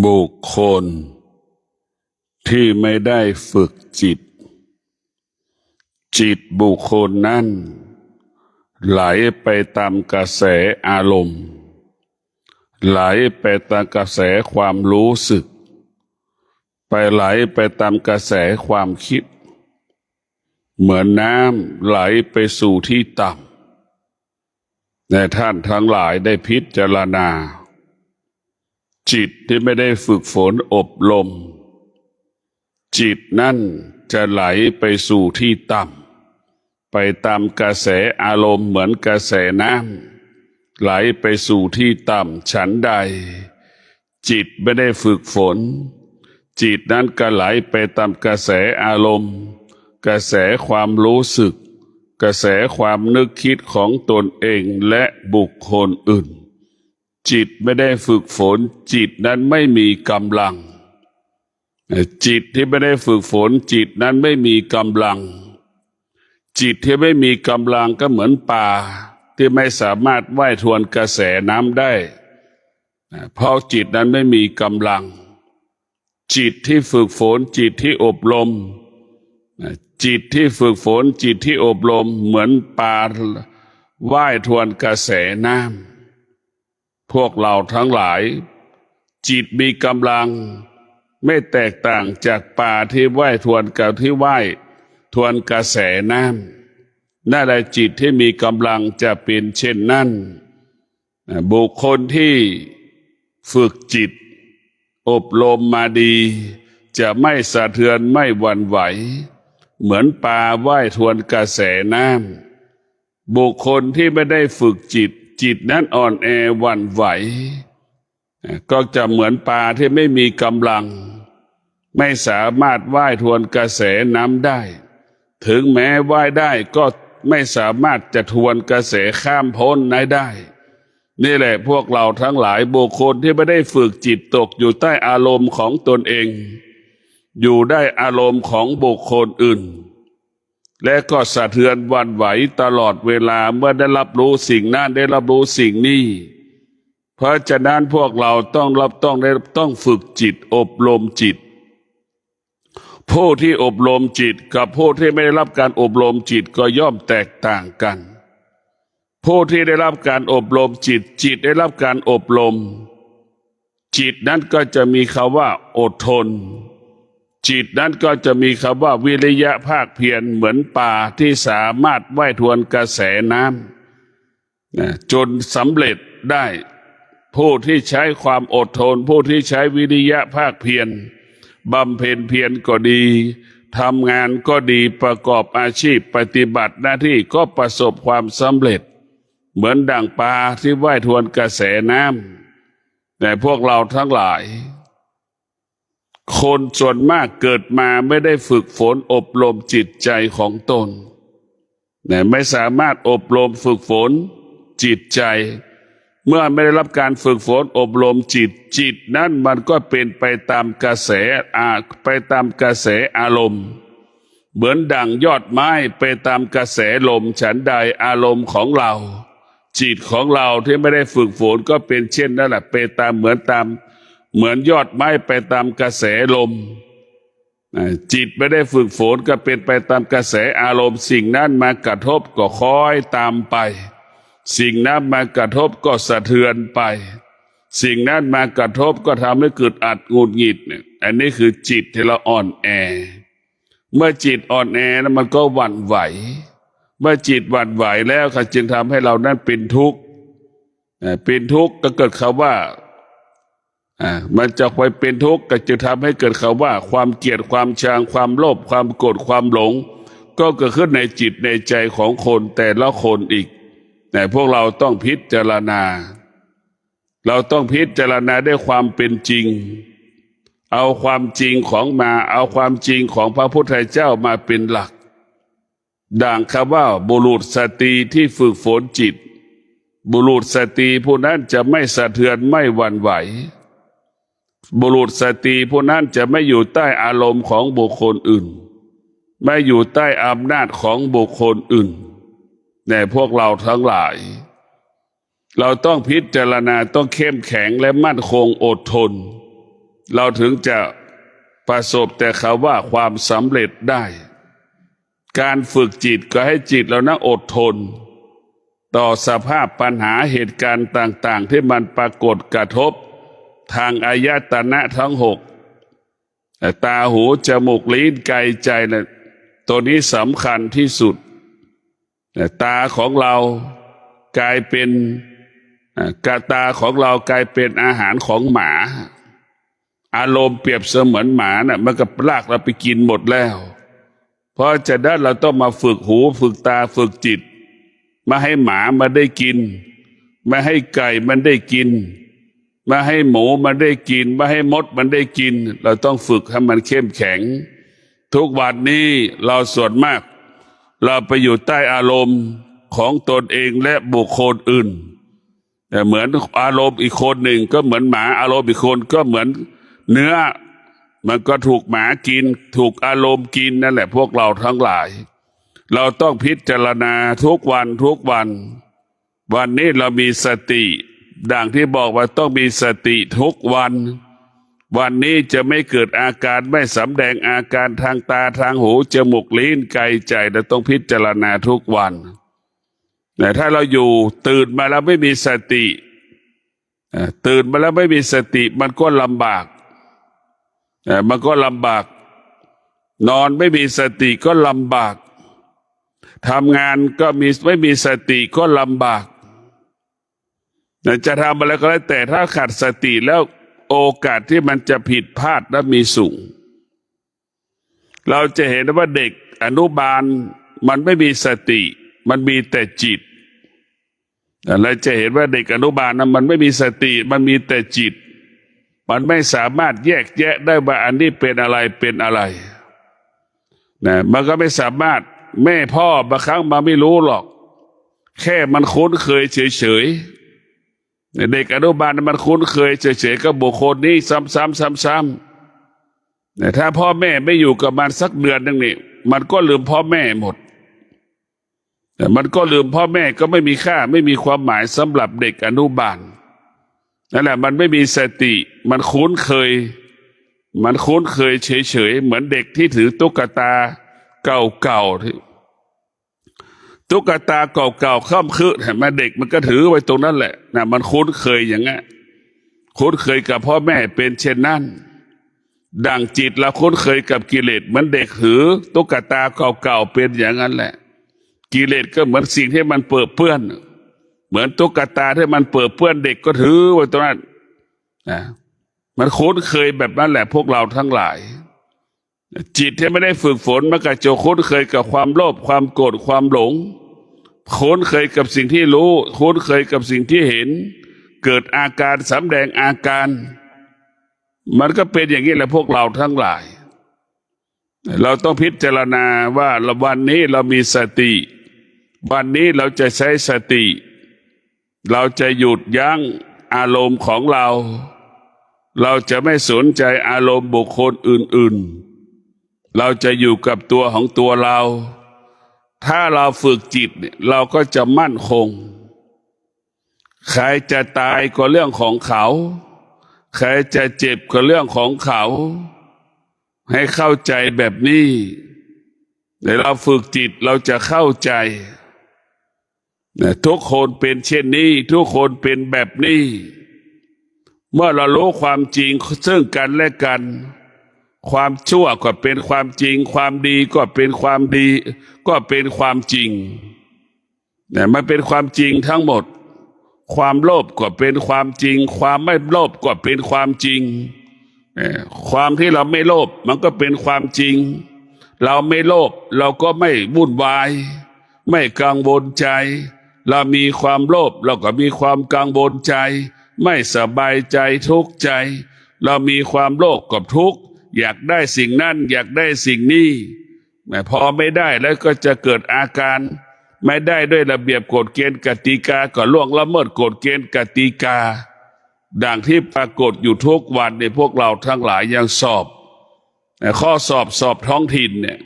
บุคคลที่ไม่ได้ฝึกจิตบุคคลนั้นไหลไปตามกระแสอารมณ์ไหลไปตามกระแสความรู้สึกไปไหลไปตามกระแสความคิดเหมือนน้ำไหลไปสู่ที่ต่ำแต่ท่านทั้งหลายได้พิจารณาจิตที่ไม่ได้ฝึกฝนอบรมจิตนั่นจะไหลไปสู่ที่ต่ำไปตามกระแสอารมณ์เหมือนกระแสน้ำไหลไปสู่ที่ต่ำฉันใดจิตไม่ได้ฝึกฝนจิตนั้นก็ไหลไปตามกระแสอารมณ์กระแสความรู้สึกกระแสความนึกคิดของตนเองและบุคคลอื่นจิตไม่ได้ฝึกฝนจิตนั้นไม่มีกำลังจิตที่ไม่ได้ฝึกฝนจิตนั้นไม่มีกำลังจิตที่ไม่มีกำลังก็เหมือนปลาที่ไม่สามารถว่ายทวนกระแสน้ำได้เพราะจิตนั้นไม่มีกำลังจิตที่ฝึกฝนจิตที่อบรมจิตที่ฝึกฝนจิตที่อบรมเหมือนปลาว่ายทวนกระแสน้ำพวกเราทั้งหลายจิตมีกำลังไม่แตกต่างจากปลาที่ว่ายทวนกับที่ว่ายทวนกระแสน้ำนั่นแหละจิตที่มีกำลังจะเป็นเช่นนั้นบุคคลที่ฝึกจิตอบรมมาดีจะไม่สะเทือนไม่หวั่นไหวเหมือนปลาว่ายทวนกระแสน้ำบุคคลที่ไม่ได้ฝึกจิตนั้นอ่อนแอหวั่นไหวก็จะเหมือนปลาที่ไม่มีกำลังไม่สามารถว่ายทวนกระแสน้ำได้ถึงแม้ว่ายได้ก็ไม่สามารถจะทวนกระแสข้ามพ้นได้นี่แหละพวกเราทั้งหลายบุคคลที่ไม่ได้ฝึกจิตตกอยู่ใต้อารมณ์ของตนเองอยู่ได้อารมณ์ของบุคคลอื่นและก็สะเทือนหวั่นไหวตลอดเวลาเมื่อได้รับรู้สิ่งนั้นได้รับรู้สิ่งนี้เพราะฉะนั้นพวกเราต้องฝึกจิตอบรมจิตผู้ที่อบรมจิตกับผู้ที่ไม่ได้รับการอบรมจิตก็ย่อมแตกต่างกันผู้ที่ได้รับการอบรมจิตได้รับการอบรมจิตนั้นก็จะมีคำว่าอดทนจิตนั้นก็จะมีคำว่าวิริยะภาคเพียรเหมือนปลาที่สามารถว่ายทวนกระแสน้ำจนสำเร็จได้ผู้ที่ใช้ความอดทนผู้ที่ใช้วิริยะภาคเพียรบำเพ็ญเพียรก็ดีทำงานก็ดีประกอบอาชีพปฏิบัติหน้าที่ก็ประสบความสำเร็จเหมือนดั่งปลาที่ว่ายทวนกระแสน้ำแต่พวกเราทั้งหลายคนส่วนมากเกิดมาไม่ได้ฝึกฝนอบรมจิตใจของตนไม่สามารถอบรมฝึกฝนจิตใจเมื่อไม่ได้รับการฝึกฝนอบรมจิตนั้นมันก็เป็นไปตามกระแสอารมณ์เหมือนดั่งยอดไม้ไปตามกระแสลมฉันใดอารมณ์ของเราจิตของเราที่ไม่ได้ฝึกฝนก็เป็นเช่นนั่นแหละไปตามเหมือนยอดไม้ไปตามกระแสลมจิตไม่ได้ฝึกฝนก็เป็นไปตามกระแสอารมณ์สิ่งนั้นมากระทบก็คอยตามไปสิ่งนั้นมากระทบก็สะเทือนไปสิ่งนั้นมากระทบก็ทำให้เกิดอัดหงุดหงิดอันนี้คือจิตที่เราอ่อนแอเมื่อจิตอ่อนแอแล้วมันก็หวั่นไหวเมื่อจิตหวั่นไหวแล้วก็จึงทำให้เรานั้นเป็นทุกข์ก็เกิดคำว่ามันจะไปเป็นทุกข์ก็จะทำให้เกิดคำว่าความเกลียดความชังความโลภความโกรธความหลงก็เกิดขึ้นในจิตในใจของคนแต่ละคนอีกแต่พวกเราต้องพิจารณาเราต้องพิจารณาด้วยความเป็นจริงเอาความจริงเอาความจริงของพระพุทธเจ้ามาเป็นหลักดังคำว่าบุรุษสตรีที่ฝึกฝนจิตบุรุษสตรีผู้นั้นจะไม่สะเทือนไม่หวั่นไหวบุรุษสตรีผู้นั้นจะไม่อยู่ใต้อารมณ์ของบุคคลอื่นไม่อยู่ใต้อำนาจของบุคคลอื่นแต่พวกเราทั้งหลายเราต้องพิจารณาต้องเข้มแข็งและมั่นคงอดทน เราถึงจะประสบแต่คำว่าความสำเร็จได้ การฝึกจิตก็ให้จิตเรานะอดทนต่อสภาพปัญหาเหตุการณ์ต่างๆที่มันปรากฏกระทบทางอายตนะทั้งหกตาหูจมูกลิ้นกายใจนะตัวนี้สำคัญที่สุดตาของเรากลายเป็นตาของเรากลายเป็นอาหารของหมาอารมณ์เปรียบเสมือนหมาน่ะมันก็ลากเราไปกินหมดแล้วเพราะฉะนั้นเราต้องมาฝึกหูฝึกตาฝึกจิตมาให้หมามาได้กินมาให้ไก่มันได้กินมาให้หมูมันได้กินมาให้มดมันได้กินเราต้องฝึกให้มันเข้มแข็งทุกวันนี้เราส่วนมากเราไปอยู่ใต้อารมณ์ของตนเองและบุคคลอื่นแต่เหมือนอารมณ์อีกคนหนึ่งก็เหมือนหมาอารมณ์อีกคนก็เหมือนเนื้อมันก็ถูกหมากินถูกอารมณ์กินนั่นแหละพวกเราทั้งหลายเราต้องพิจารณาทุกวันวันนี้เรามีสติดังที่บอกว่าต้องมีสติทุกวันนี้จะไม่เกิดอาการไม่สำแดงอาการทางตาทางหูจมูกลิ้นกายใจเราต้องพิจารณาทุกวันแต่ถ้าเราอยู่ตื่นมาแล้วไม่มีสติตื่นมาแล้วไม่มีสติมันก็ลำบากนอนไม่มีสติก็ลำบากทำงานก็ไม่มีสติก็ลำบากจะทำอะไรก็แล้วแต่ถ้าขาดสติแล้วโอกาสที่มันจะผิดพลาดนั้นมีสูงเราจะเห็นว่าเด็กอนุบาลมันไม่มีสติมันมีแต่จิตเราจะเห็นว่าเด็กอนุบาลนั้นมันไม่มีสติมันมีแต่จิตมันไม่สามารถแยกแยะได้ว่าอันนี้เป็นอะไรมันก็ไม่สามารถแม่พ่อบางครั้งมาไม่รู้หรอกแค่มันคุ้นเคยเฉยเด็กอนุบาลมันคุ้นเคยเฉยๆกับบุคคลนี้ซ้ำๆแต่ถ้าพ่อแม่ไม่อยู่กับมันสักเดือนนึงนี่มันก็ลืมพ่อแม่หมดแต่มันก็ลืมพ่อแม่ก็ไม่มีค่าไม่มีความหมายสำหรับเด็กอนุบาลนั่นแหละมันไม่มีสติมันคุ้นเคยเฉยๆเหมือนเด็กที่ถือตุ๊กตาเก่าๆที่ตุ๊กตาเก่าๆค่ำคืนเห็นไหมเด็กมันก็ถือไว้ตรงนั้นแหละนะมันคุ้นเคยอย่างงี้คุ้นเคยกับพ่อแม่เป็นเช่นนั้นดั่งจิตเราคุ้นเคยกับกิเลสเหมือนเด็กถือตุ๊กตาเก่าๆเป็นอย่างนั้นแหละกิเลสก็เหมือนสิ่งที่มันเปื้อนเปื้อนเหมือนตุ๊กตาที่มันเปื้อนเปื้อนเด็กก็ถือไว้ตรงนั้นนะมันคุ้นเคยแบบนั้นแหละพวกเราทั้งหลายจิตที่ไม่ได้ฝึกฝนมันก็จะคุ้นเคยกับความโลภความโกรธความหลงคุ้นเคยกับสิ่งที่รู้คุ้นเคยกับสิ่งที่เห็นเกิดอาการสำแดงอาการมันก็เป็นอย่างนี้แหละพวกเราทั้งหลายเราต้องพิจารณาว่าวันนี้เรามีสติวันนี้เราจะใช้สติเราจะหยุดยั้งอารมณ์ของเราจะไม่สนใจอารมณ์บุคคลอื่นๆเราจะอยู่กับตัวของตัวเราถ้าเราฝึกจิตเราก็จะมั่นคงใครจะตายก็เรื่องของเขาใครจะเจ็บก็เรื่องของเขาให้เข้าใจแบบนี้เดี๋ยวเราฝึกจิตเราจะเข้าใจทุกคนเป็นเช่นนี้ทุกคนเป็นแบบนี้เมื่อเรารู้ความจริงซึ่งกันและกันความชั่วก็เป็นความจริงความดีก็เป็นความดีก็เป็นความจริงมันเป็นความจริงทั้งหมดความโลภก็เป็นความจริงความไม่โลภก็เป็นความจริงความที่เราไม่โลภมันก็เป็นความจริงเราไม่โลภเราก็ไม่วุ่นวายไม่กังวลใจเรามีความโลภเราก็มีความกังวลใจไม่สบายใจทุกข์ใจเรามีความโลภกับทุกข์อยากได้สิ่งนั้นอยากได้สิ่งนี้แต่พอไม่ได้แล้วก็จะเกิดอาการไม่ได้ด้วยระเบียบกฎเกณฑ์กติกาก็ล่วงละเมิดกฎเกณฑ์กติกาดังที่ปรากฏอยู่ทุกวันในพวกเราทั้งหลายยังสอบข้อสอบท้องถิ่นเนี่ย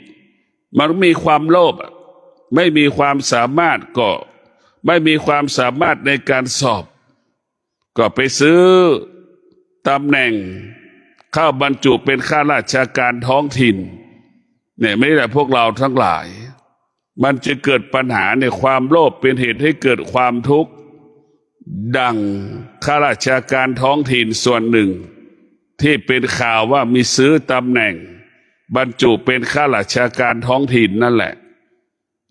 มันมีความโลภไม่มีความสามารถก็ไม่มีความสามารถในการสอบก็ไปซื้อตำแหน่ง เข้าบรรจุเป็นข้าราชการท้องถิ่นเนี่ยไม่ได้พวกเราทั้งหลายมันจะเกิดปัญหาในความโลภเป็นเหตุให้เกิดความทุกข์ดังข้าราชการท้องถิ่นส่วนหนึ่งที่เป็นข่าวว่ามีซื้อตำแหน่งบรรจุเป็นข้าราชการท้องถิ่นนั่นแหละ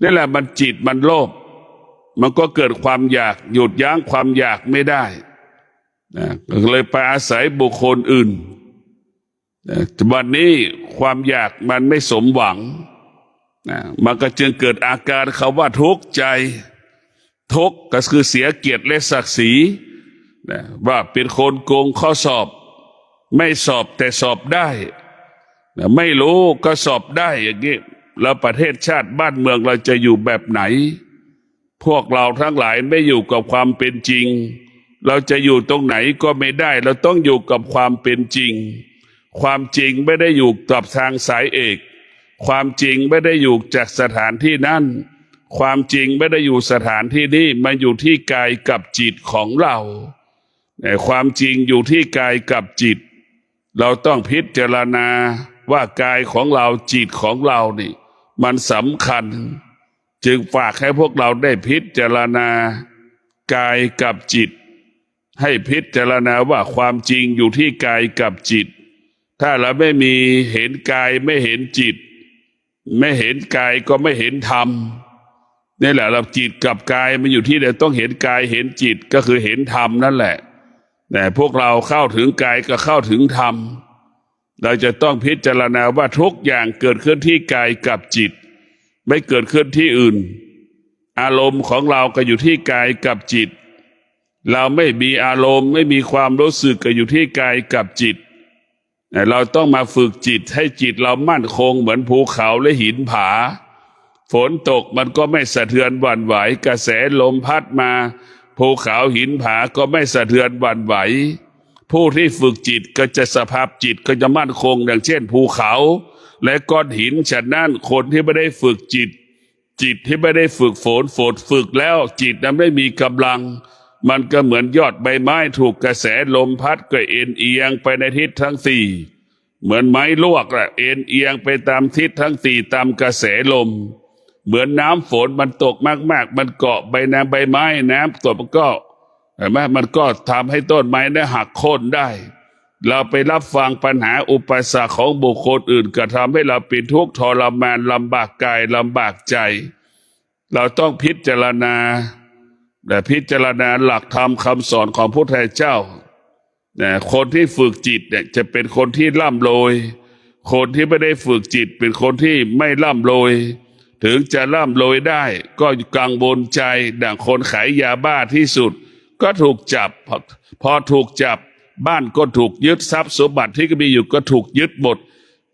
นี่แหละมันจิตมันโลภมันก็เกิดความอยากหยุดยั้งความอยากไม่ได้นะเลยไปอาศัยบุคคลอื่นวันนี้ความอยากมันไม่สมหวังนะมันก็จึงเกิดอาการคำว่าทุกข์ใจทุกข์ก็คือเสียเกียรติและศักดิ์ศรีนะว่าเป็นคนโกงข้อสอบไม่สอบแต่สอบได้นะไม่รู้ก็สอบได้อย่างนี้แล้วประเทศชาติบ้านเมืองเราจะอยู่แบบไหนพวกเราทั้งหลายไม่อยู่กับความเป็นจริงเราจะอยู่ตรงไหนก็ไม่ได้เราต้องอยู่กับความเป็นจริงความจริงไม่ได้อยู่กับทางสายเอกความจริงไม่ได้อยู่จากสถานที่นั้นความจริงไม่ได้อยู่สถานที่นี้มันอยู่ที่กายกับจิตของเราแต่ความจริงอยู่ที่กายกับจิตเราต้องพิจารณาว่ากายของเราจิตของเรานี่มันสำคัญจึงฝากให้พวกเราได้พิจารณากายกับจิตให้พิจารณาว่าความจริงอยู่ที่กายกับจิตถ้าเราไม่มีเห็นกายไม่เห็นจิตไม่เห็นกายก็ไม่เห็นธรรมนี่แหละเราจิตกับกายมันอยู่ที่เดียวต้องเห็นกายเห็นจิตก็คือเห็นธรรมนั่นแหละแต่พวกเราเข้าถึงกายก็เข้าถึงธรรมเราจะต้องพิจารณาว่าทุกอย่างเกิดขึ้นที่กายกับจิตไม่เกิดขึ้นที่อื่นอารมณ์ของเราก็อยู่ที่กายกับจิตเราไม่มีอารมณ์ไม่มีความรู้สึกก็อยู่ที่กายกับจิตเราต้องมาฝึกจิตให้จิตเรามั่นคงเหมือนภูเขาและหินผาฝนตกมันก็ไม่สะเทือนหวั่นไหวกระแสลมพัดมาภูเขาหินผาก็ไม่สะเทือนหวั่นไหวผู้ที่ฝึกจิตก็จะสภาพจิตก็จะมั่นคงดังเช่นภูเขาและก้อนหินฉะนั้นคนที่ไม่ได้ฝึกจิตที่ไม่ได้ฝึกฝนฝึกแล้วจิตนั้นไม่มีกำลังมันก็เหมือนยอดใบไม้ถูกกระแสลมพัดก็เอ็นเอียงไปในทิศทั้งสี่เหมือนไม้ลวกอะเอ็นเอียงไปตามทิศทั้งสี่ตามกระแสลมเหมือนน้ำฝนมันตกมากๆมันเกาะใบไม้น้ำตกมันก็เห็นไหมมันก็ทำให้ต้นไม้ได้หักโค่นได้เราไปรับฟังปัญหาอุปสรรคของบุคคลอื่นก็ทำให้เราเป็นทุกข์ทรมานลำบากกายลำบากใจเราต้องพิจารณาแต่พิจารณาหลักธรรมคำสอนของพระพุทธเจ้าคนที่ฝึกจิตเนี่ยจะเป็นคนที่ร่ำรวยคนที่ไม่ได้ฝึกจิตเป็นคนที่ไม่ร่ำรวยถึงจะร่ำรวยได้ก็กังวลใจดังคนขายยาบ้าที่สุดก็ถูกจับพอถูกจับบ้านก็ถูกยึดทรัพย์สมบัติที่มีอยู่ก็ถูกยึดหมด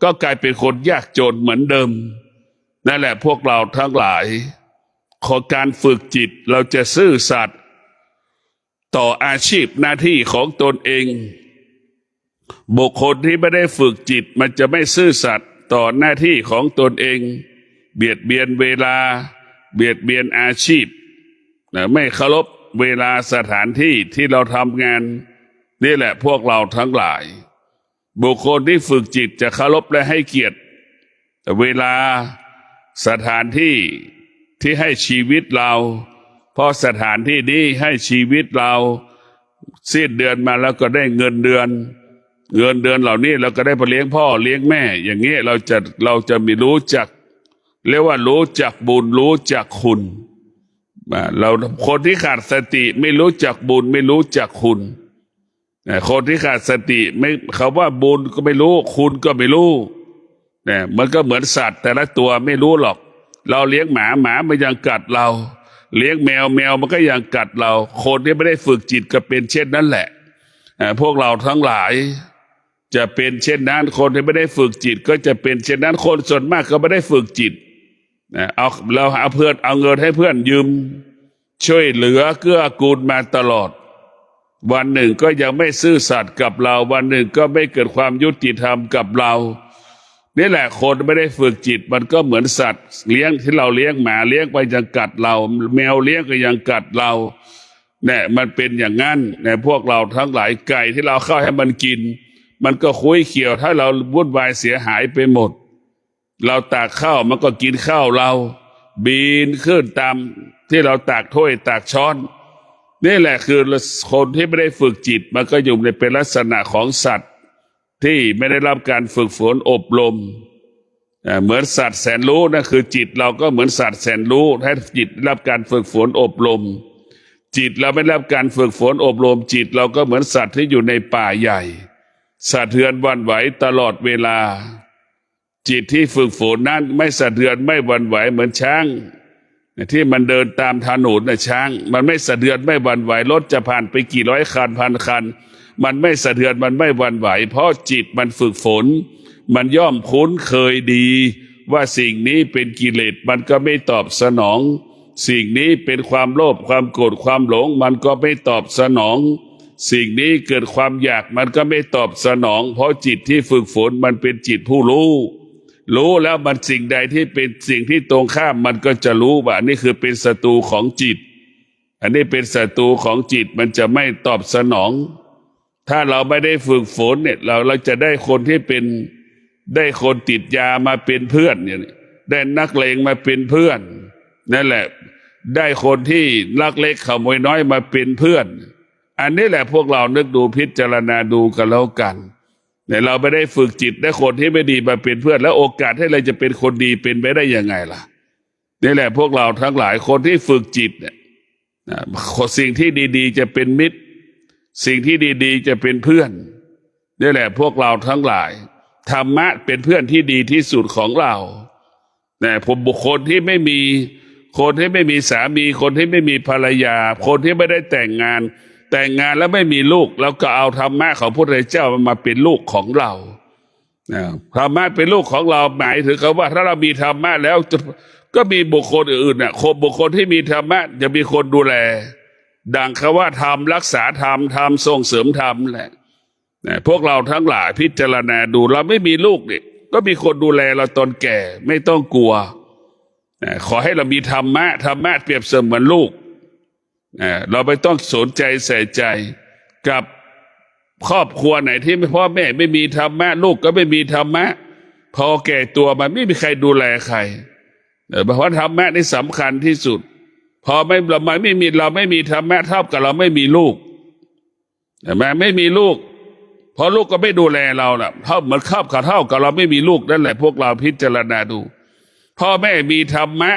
ก็กลายเป็นคนยากจนเหมือนเดิมนั่นแหละพวกเราทั้งหลายขอการฝึกจิตเราจะซื่อสัตย์ต่ออาชีพหน้าที่ของตนเองบุคคลที่ไม่ได้ฝึกจิตมันจะไม่ซื่อสัตย์ต่อหน้าที่ของตนเองเบียดเบียนเวลาเบียดเบียนอาชีพไม่เคารพเวลาสถานที่ที่เราทำงานนี่แหละพวกเราทั้งหลายบุคคลที่ฝึกจิตจะเคารพและให้เกียรติเวลาสถานที่ที่ให้ชีวิตเราเพราะสถานที่นี้ให้ชีวิตเราสิ้นเดือนมาแล้วก็ได้เงินเดือนเหล่านี้เราก็ได้ไปเลี้ยงพ่อเลี้ยงแม่อย่างนี้เราจะมีรู้จักเรียกว่ารู้จักบุญรู้จักคุณเราคนที่ขาดสติไม่รู้จักบุญไม่รู้จักคุณคนที่ขาดสติไม่เขาว่าบุญก็ไม่รู้คุณก็ไม่รู้เนี่ยมันก็เหมือนสัตว์แต่ละตัวไม่รู้หรอกเราเลี้ยงหมามันยังกัดเราเลี้ยงแมวมันก็ยังกัดเราคนที่ไม่ได้ฝึกจิตก็เป็นเช่นนั้นแหละพวกเราทั้งหลายจะเป็นเช่นนั้นคนที่ไม่ได้ฝึกจิตก็จะเป็นเช่นนั้นคนส่วนมากก็ไม่ได้ฝึกจิตเราเอาเงินให้เพื่อนยืมช่วยเหลือเกื้อกูลมาตลอดวันหนึ่งก็ยังไม่ซื่อสัตย์กับเราวันหนึ่งก็ไม่เกิดความยุติธรรมกับเรานี่แหละคนไม่ได้ฝึกจิตมันก็เหมือนสัตว์เลี้ยงที่เราเลี้ยงหมาเลี้ยงไปยังกัดเราแมวเลี้ยงก็ยังกัดเราเนี่ยมันเป็นอย่างนั้นเนี่ยพวกเราทั้งหลายไก่ที่เราเข้าให้มันกิน มันก็คุยเขี่ยวถ้าเราวุ่นวายเสียหายไปหมดเราตักข้าวมันก็กินข้าวเราบินขึ้นตามที่เราตักถ้วยตักช้อนนี่แหละคือคนที่ไม่ได้ฝึกจิตมันก็อยู่ในเป็นลักษณะของสัตว์ที่ไม่ได้รับการฝึกฝนอบรมเหมือนสัตว์แสนรู้นะคือจิตเราก็เหมือนสัตว์แสนรู้ถ้าจิตได้รับการฝึกฝนอบรมจิตเราไม่ได้รับการฝึกฝนอบรมจิตเราก็เหมือนสัตว์ที่อยู่ในป่าใหญ่สะเทือนหวั่นไหวตลอดเวลาจิตที่ฝึกฝนนั้นไม่สะเทือนไม่หวั่นไหวเหมือนช้างที่มันเดินตามถนนนะช้างมันไม่สะเทือนไม่หวั่นไหวรถจะผ่านไปกี่ร้อยคันพันคันมันไม่สะเทือนมันไม่หวั่นไหวเพราะจิตมันฝึกฝนมันย่อมคุ้นเคยดีว่าสิ่งนี้เป็นกิเลสมันก็ไม่ตอบสนองสิ่งนี้เป็นความโลภความโกรธความหลงมันก็ไม่ตอบสนองสิ่งนี้เกิดความอยากมันก็ไม่ตอบสนองเพราะจิตที่ฝึกฝนมันเป็นจิตผู้รู้แล้วมันสิ่งใดที่เป็นสิ่งที่ตรงข้ามมันก็จะรู้ว่านี่คือเป็นศัตรูของจิตอันนี้เป็นศัตรูของจิตมันจะไม่ตอบสนองถ้าเราไม่ได้ฝึกฝนเนี่ยเราจะได้คนที่เป็นได้คนติดยามาเป็นเพื่อนเนี่ยได้นักเลงมาเป็นเพื่อนนั่นแหละได้คนที่ลักเล็กขโมยน้อยมาเป็นเพื่อนอันนี้แหละพวกเรานึกดูพิจารณาดูกันแล้วกันเนี่ยเราไม่ได้ฝึกจิตได้คนที่ไม่ดีมาเป็นเพื่อนแล้วโอกาสให้เราจะเป็นคนดีเป็นไปได้ยังไงล่ะนี่แหละพวกเราทั้งหลายคนที่ฝึกจิตเนี่ยสิ่งที่ดีๆจะเป็นมิตรสิ่งที่ดีๆจะเป็นเพื่อนนี่แหละพวกเราทั้งหลายธรรมะเป็นเพื่อนที่ดีที่สุดของเราเนี่ยผมบุคคลที่ไม่มีคนที่ไม่มีสามีคนที่ไม่มีภรรยาคนที่ไม่ได้แต่งงานแล้วไม่มีลูกเราก็เอาธรรมะของพระพุทธเจ้ามาเป็นลูกของเราธรรมะเป็นลูกของเราหมายถึงคำว่าถ้าเรามีธรรมะแล้วก็มีบุคคลอื่นน่ะบุคคลที่มีธรรมะจะมีคนดูแลดังคำว่าธรรมรักษาธรรมส่งเสริมธรรมแหละพวกเราทั้งหลายพิจารณาดูเราไม่มีลูกเนี่ยก็มีคนดูแลเราตอนแก่ไม่ต้องกลัวขอให้เรามีธรรมะเปรียบเสมือนลูกเราไม่ต้องสนใจใส่ใจกับครอบครัวไหนที่พ่อแม่ไม่มีธรรมะลูกก็ไม่มีธรรมะพอแก่ตัวมันไม่มีใครดูแลใครเพราะธรรมะนี่สำคัญที่สุดพอเราไม่มีธรรมะเท่ากับเราไม่มีลูกไม่มีลูกพอลูกก็ไม่ดูแลเราน่ะเหมือนเท่ากับเราไม่มีลูกนั่นแหละพวกเราพิจารณาดูพ่อแม่มีธรรมะ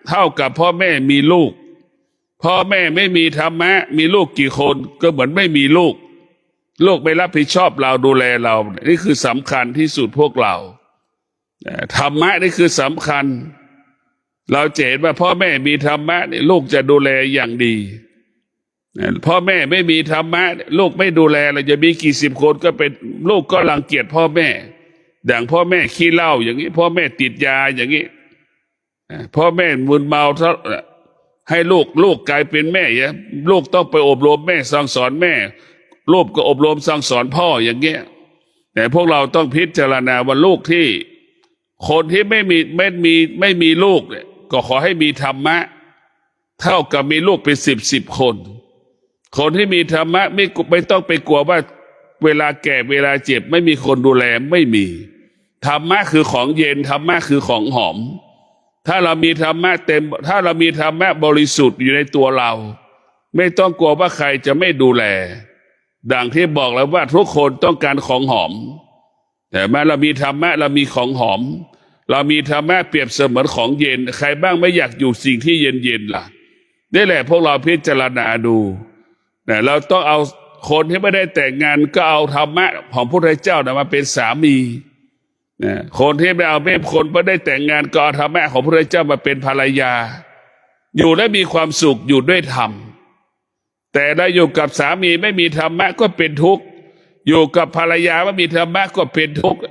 เท่ากับพ่อแม่มีลูกพ่อแม่ไม่มีธรรมะมีลูกกี่คนก็เหมือนไม่มีลูกไม่รับผิดชอบเราดูแลเรานี่คือสำคัญที่สุดพวกเราธรรมะนี่คือสำคัญเราเห็นว่าพ่อแม่มีธรรมะนี่ลูกจะดูแลอย่างดีพ่อแม่ไม่มีธรรมะลูกไม่ดูแลเราจะมีกี่สิบคนก็เป็นลูกก็รังเกียจพ่อแม่ดังพ่อแม่ขี้เหล้าอย่างนี้พ่อแม่ติดยาอย่างนี้พ่อแม่มึนเมาให้ลูกกลายเป็นแม่ลูกต้องไปอบรมแม่สั่งสอนแม่ลูกก็อบรมสั่งสอนพ่ออย่างเงี้ยแต่พวกเราต้องพิจารณาว่าลูกที่คนที่ไม่มีลูกเนี่ยก็ขอให้มีธรรมะเท่ากับมีลูกเป็นสิบคนที่มีธรรมะไม่ต้องไปกลัวว่าเวลาแก่เวลาเจ็บไม่มีคนดูแลไม่มีธรรมะคือของเย็นธรรมะคือของหอมถ้าเรามีธรรมะถ้าเรามีธรรมะบริสุทธิ์อยู่ในตัวเราไม่ต้องกลัวว่าใครจะไม่ดูแลดังที่บอกแล้วว่าทุกคนต้องการของหอมแต่เมื่อเรามีธรรมะเรามีของหอมเรามีธรรมะเปรียบเสมือนของเย็นใครบ้างไม่อยากอยู่สิ่งที่เย็นล่ะนี่แหละพวกเราพิจารณาดูแต่เราต้องเอาคนที่ไม่ได้แต่งงานก็เอาธรรมะของพระพุทธเจ้ามาเป็นสามีคนที่ไม่เอาคนไม่ได้แต่งงานก็เอาธรรมะของพระพุทธเจ้ามาเป็นภรรยาอยู่และมีความสุขอยู่ด้วยธรรมแต่ถ้าอยู่กับสามีไม่มีธรรมะก็เป็นทุกข์อยู่กับภรรยาไม่มีธรรมะก็เป็นทุกข์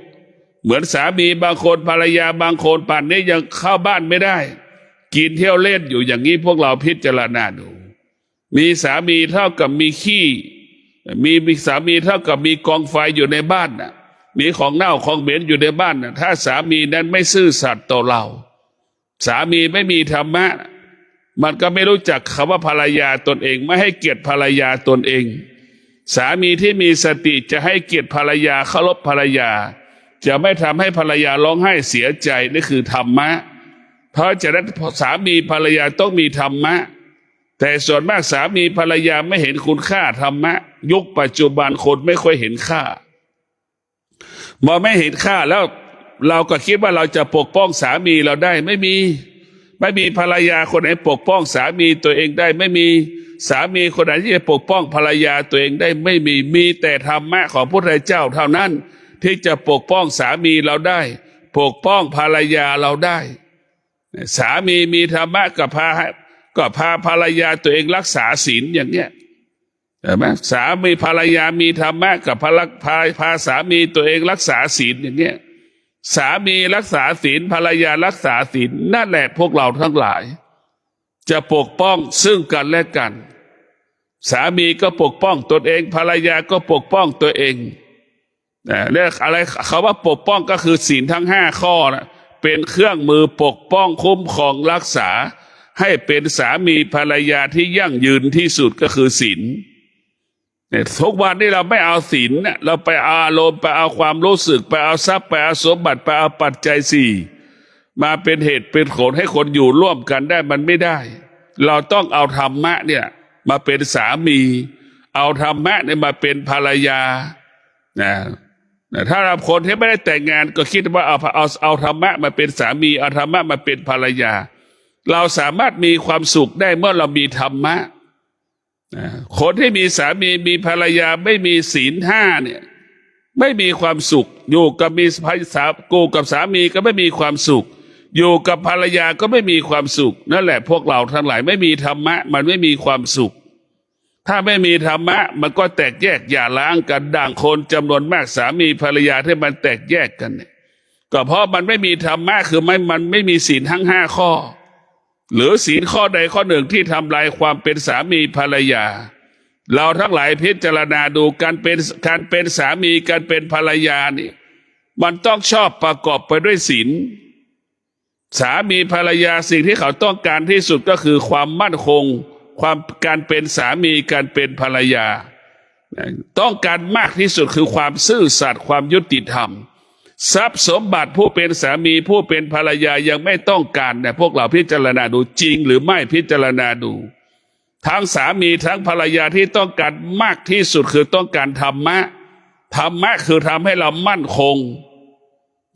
เหมือนสามีบางคนภรรยาบางคนป่านนี้ยังเข้าบ้านไม่ได้กินเที่ยวเล่นอยู่อย่างนี้พวกเราพิจารณาดูมีสามีเท่ากับมีขี้มีสามีเท่ากับมีกองไฟอยู่ในบ้านน่ะมีของเน่าของเหม็นอยู่ในบ้านน่ะถ้าสามีนั้นไม่ซื่อสัตย์ต่อเราสามีไม่มีธรรมะมันก็ไม่รู้จักคำว่าภรรยาตนเองไม่ให้เกียรติภรรยาตนเอง สามีที่มีสติจะให้เกียรติภรรยาเคารพภรรยาจะไม่ทำให้ภรรยาร้องไห้เสียใจนี่คือธรรมะเพราะฉะนั้นสามีภรรยาต้องมีธรรมะแต่ส่วนมากสามีภรรยาไม่เห็นคุณค่าธรรมะยุคปัจจุบันคนไม่ค่อยเห็นค่าพอไม่เห็นค่าแล้วเราก็คิดว่าเราจะปกป้องสามีเราได้ไม่มีภรรยาคนไหนปกป้องสามีตัวเองได้ไม่มีสามีคนไหนที่จะปกป้องภรรยาตัวเองได้ไม่มีแต่ธรรมะของพระพุทธเจ้าเท่านั้นที่จะปกป้องสามีเราได้ปกป้องภรรยาเราได้สามีมีธรรมะก็พาภรรยาตัวเองรักษาศีลอย่างเนี้ยเห็นไหมสามีภรรยามีธรรมะกับพาสามีตัวเองรักษาศีลอย่างเนี้ยสามีรักษาศีลภรรยารักษาศีลนั่นแหละพวกเราทั้งหลายจะปกป้องซึ่งกันและกันสามีก็ปกป้องตนเองภรรยาก็ปกป้องตัวเองเรียกอะไรเขาว่าปกป้องก็คือศีลทั้ง5 ข้อนะเป็นเครื่องมือปกป้องคุ้มครองรักษาให้เป็นสามีภรรยาที่ยั่งยืนที่สุดก็คือศีลทุกวันนี้เราไม่เอาศีลเราไปเอาอารมณ์ไปเอาความรู้สึกไปเอาทรัพย์ไปเอาสมบัติไปเอาปัจจัย4มาเป็นเหตุเป็นผลให้คนอยู่ร่วมกันได้มันไม่ได้เราต้องเอาธรรมะเนี่ยมาเป็นสามีเอาธรรมะเนี่ยมาเป็นภรรยาถ้าเราคนที่ไม่ได้แต่งงานก็คิดว่าเอาธรรมะมาเป็นสามีเอาธรรมะมาเป็นภรรยาเราสามารถมีความสุขได้เมื่อเรามีธรรมะคนที่มีสามีมีภรรยาไม่มีศีล5เนี่ยไม่มีความสุขอยู่กับสามีก็ไม่มีความสุขอยู่กับภรรยาก็ไม่มีความสุขนั่นแหละพวกเราทั้งหลายไม่มีธรรมะมันไม่มีความสุขถ้าไม่มีธรรมะมันก็แตกแยกอย่าล้างกันด่างคนจำนวนมากสามีภรรยาที่มันแตกแยกกันเนี่ยก็เพราะมันไม่มีธรรมะคือมันไม่มีศีลทั้ง5 ข้อหรือศีลข้อใดข้อหนึ่งที่ทำลายความเป็นสามีภรรยาเราทั้งหลายพิจารณาดูการเป็นสามีการเป็นภรรยานี่มันต้องชอบประกอบไปด้วยศีลสามีภรรยาสิ่งที่เขาต้องการที่สุดก็คือความมั่นคงการเป็นสามีการเป็นภรรยาต้องการมากที่สุดคือความซื่อสัตย์ความยุติธรรมทรัพย์สมบัติผู้เป็นสามีผู้เป็นภรรยายังไม่ต้องการเนี่ยพวกเราพิจารณาดูจริงหรือไม่พิจารณาดูทั้งสามีทั้งภรรยาที่ต้องการมากที่สุดคือต้องการธรรมะคือทำให้เรามั่นคง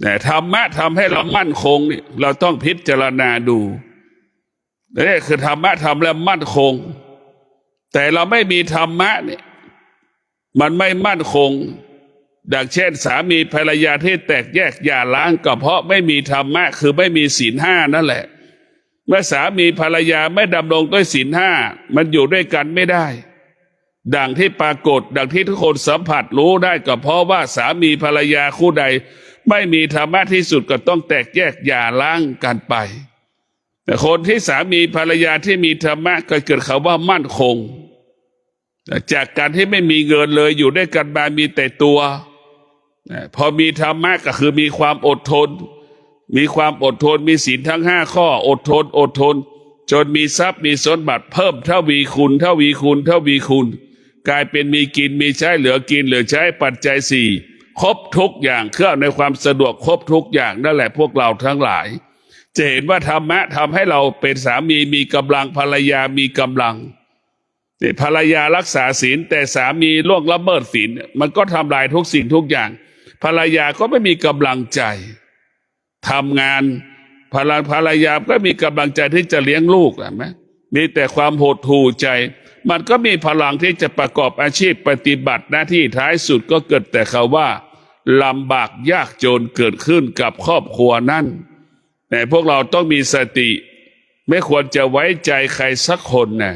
แต่ธรรมะทำให้เรามั่นคงนี่เราต้องพิจารณาดูนี่คือธรรมะทำแล้วมั่นคงแต่เราไม่มีธรรมะเนี่ยมันไม่มั่นคงดังเช่นสามีภรรยาที่แตกแยกหย่าร้างก็เพราะไม่มีธรรมะคือไม่มีศีล5นั่นแหละเมื่อสามีภรรยาไม่ดำรงด้วยศีล5มันอยู่ด้วยกันไม่ได้ดังที่ปรากฏดังที่ทุกคนสัมผัสรู้ได้ก็เพราะว่าสามีภรรยาคู่ใดไม่มีธรรมะที่สุดก็ต้องแตกแยกหย่าร้างกันไปแต่คนที่สามีภรรยาที่มีธรรมะก็เกิดคำว่ามั่นคงจากการที่ไม่มีเงินเลยอยู่ด้วยกันมามีแต่ตัวพอมีธรรมะก็คือมีความอดทนมีศีลทั้ง5 ข้ออดทนจนมีทรัพย์มีสมบัติเพิ่มทวีคูณกลายเป็นมีกินมีใช้เหลือกินเหลือใช้ปัจจัย4ครบทุกอย่างเครื่องในความสะดวกครบทุกอย่างนั่นแหละพวกเราทั้งหลายจะเห็นว่าธรรมะทำให้เราเป็นสามีมีกำลังภรรยามีกำลังภรรยารักษาศีลแต่สามีล่วงละเมิดศีลมันก็ทำลายทุกสิ่งทุกอย่างภรรยาก็ไม่มีกำลังใจทำงานภรรยาก็มีกำลังใจที่จะเลี้ยงลูกใช่ไหมมีแต่ความหดหู่ใจมันก็มีพลังที่จะประกอบอาชีพปฏิบัติหน้าที่ท้ายสุดก็เกิดแต่คำว่าลำบากยากจนเกิดขึ้นกับครอบครัวนั้นแต่พวกเราต้องมีสติไม่ควรจะไว้ใจใครสักคนนะ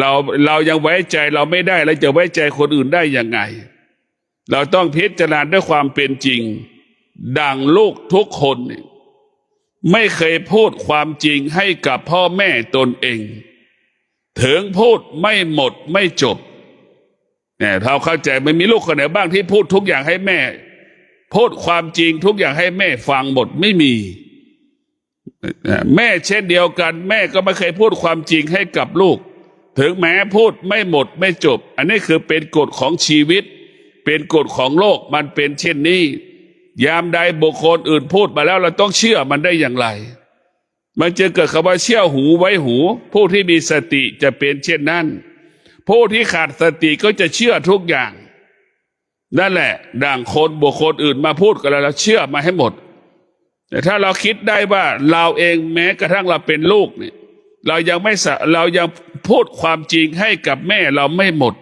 เรายังไว้ใจเราไม่ได้แล้วจะไว้ใจคนอื่นได้ยังไงเราต้องพิจารณาด้วยความเป็นจริงดังลูกทุกคนไม่เคยพูดความจริงให้กับพ่อแม่ตนเองถึงพูดไม่หมดไม่จบเนี่ยเราเข้าใจไม่มีลูกคนไหนบ้างที่พูดทุกอย่างให้แม่พูดความจริงทุกอย่างให้แม่ฟังหมดไม่มีแม่เช่นเดียวกันแม่ก็ไม่เคยพูดความจริงให้กับลูก ถึงแม้พูดไม่หมดไม่จบอันนี้คือเป็นกฎของชีวิตเป็นกฎของโลกมันเป็นเช่นนี้ยามใดบุคคลอื่นพูดมาแล้วเราต้องเชื่อมันได้อย่างไรมันจะเกิดคำว่าเชื่อหูไว้หูผู้ที่มีสติจะเป็นเช่นนั้นผู้ที่ขาดสติก็จะเชื่อทุกอย่างนั่นแหละดังคนบุคคลอื่นมาพูดกับเราเชื่อมาให้หมดแต่ถ้าเราคิดได้ว่าเราเองแม้กระทั่งเราเป็นลูกเนี่ยเรายังพูดความจริงให้กับแม่เราไม่หมด